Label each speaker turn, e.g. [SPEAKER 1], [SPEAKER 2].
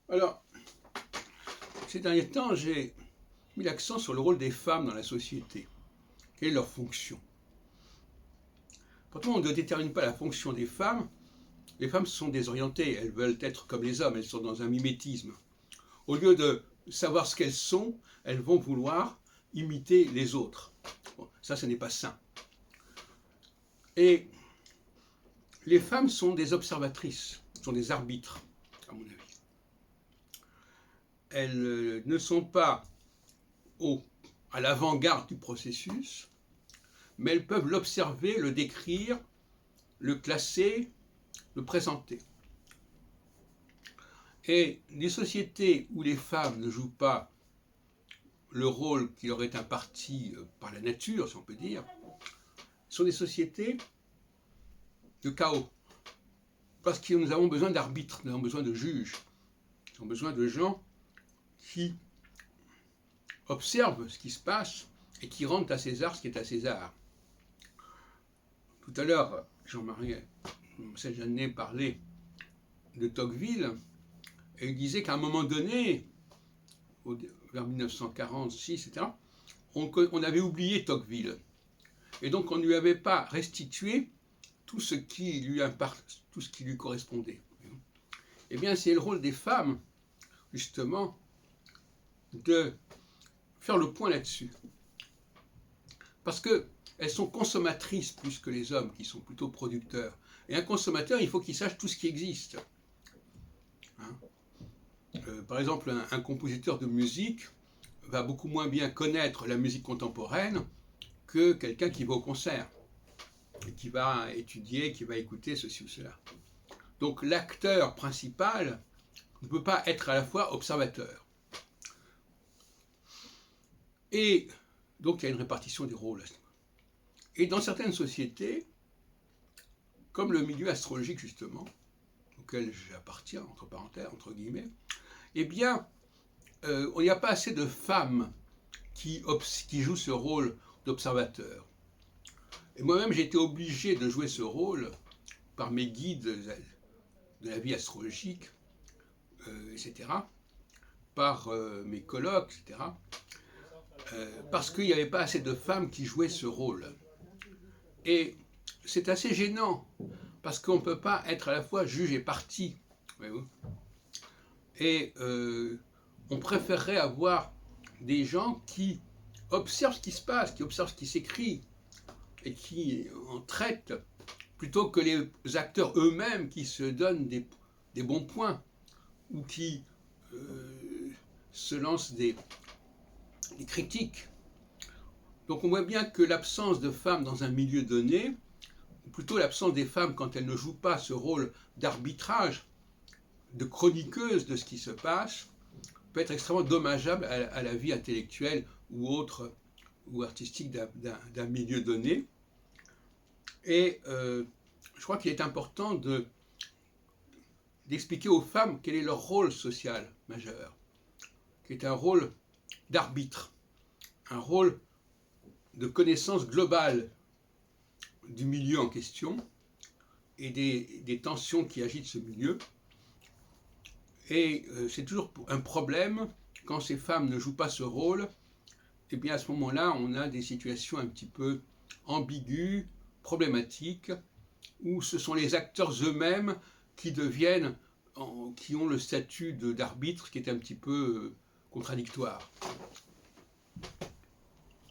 [SPEAKER 1] Alors, ces derniers temps, j'ai mis l'accent sur le rôle des femmes dans la société. Quelle est leur fonction? Pourtant, on ne détermine pas la fonction des femmes. Les femmes sont désorientées, elles veulent être comme les hommes, elles sont dans un mimétisme. Au lieu de savoir ce qu'elles sont, elles vont vouloir imiter les autres. Bon, ça, ce n'est pas sain. Et les femmes sont des observatrices, sont des arbitres, à mon avis. Elles ne sont pas à l'avant-garde du processus, mais elles peuvent l'observer, le décrire, le classer, le présenter. Et les sociétés où les femmes ne jouent pas le rôle qui leur est imparti par la nature, si on peut dire, sont des sociétés de chaos. Parce que nous avons besoin d'arbitres, nous avons besoin de juges, nous avons besoin de gens qui observent ce qui se passe et qui rendent à César ce qui est à César. Tout à l'heure, Jean-Marie Sejané parlait de Tocqueville et il disait qu'à un moment donné, vers 1946, etc., on avait oublié Tocqueville. Et donc on ne lui avait pas restitué tout ce qui lui correspondait. Eh bien, c'est le rôle des femmes, justement, de faire le point là-dessus. Parce qu'elles sont consommatrices plus que les hommes, qui sont plutôt producteurs. Et un consommateur, il faut qu'il sache tout ce qui existe. Par exemple, un compositeur de musique va beaucoup moins bien connaître la musique contemporaine que quelqu'un qui va au concert, et qui va étudier, qui va écouter ceci ou cela. Donc l'acteur principal ne peut pas être à la fois observateur. Et donc il y a une répartition des rôles. Et dans certaines sociétés, comme le milieu astrologique justement, auquel j'appartiens, entre parenthèses, entre guillemets, eh bien, il n'y a pas assez de femmes qui jouent ce rôle d'observateur. Et moi-même, j'ai été obligé de jouer ce rôle par mes guides de la vie astrologique, etc., par mes colloques, etc., parce qu'il n'y avait pas assez de femmes qui jouaient ce rôle. Et c'est assez gênant, parce qu'on ne peut pas être à la fois juge et partie. Voyez-vous. Et on préférerait avoir des gens qui observent ce qui se passe, qui observent ce qui s'écrit, et qui en traitent, plutôt que les acteurs eux-mêmes qui se donnent des bons points, ou qui se lancent des critiques. Donc on voit bien que l'absence de femmes dans un milieu donné, ou plutôt l'absence des femmes quand elles ne jouent pas ce rôle d'arbitrage, de chroniqueuse de ce qui se passe, peut être extrêmement dommageable à la vie intellectuelle ou autre, ou artistique d'un milieu donné. Et je crois qu'il est important d'expliquer aux femmes quel est leur rôle social majeur, qui est un rôle d'arbitre, un rôle de connaissance globale du milieu en question et des tensions qui agitent ce milieu. Et c'est toujours un problème quand ces femmes ne jouent pas ce rôle. Et bien à ce moment-là, on a des situations un petit peu ambiguës, problématiques, où ce sont les acteurs eux-mêmes qui ont le statut d'arbitre qui est un petit peu contradictoire.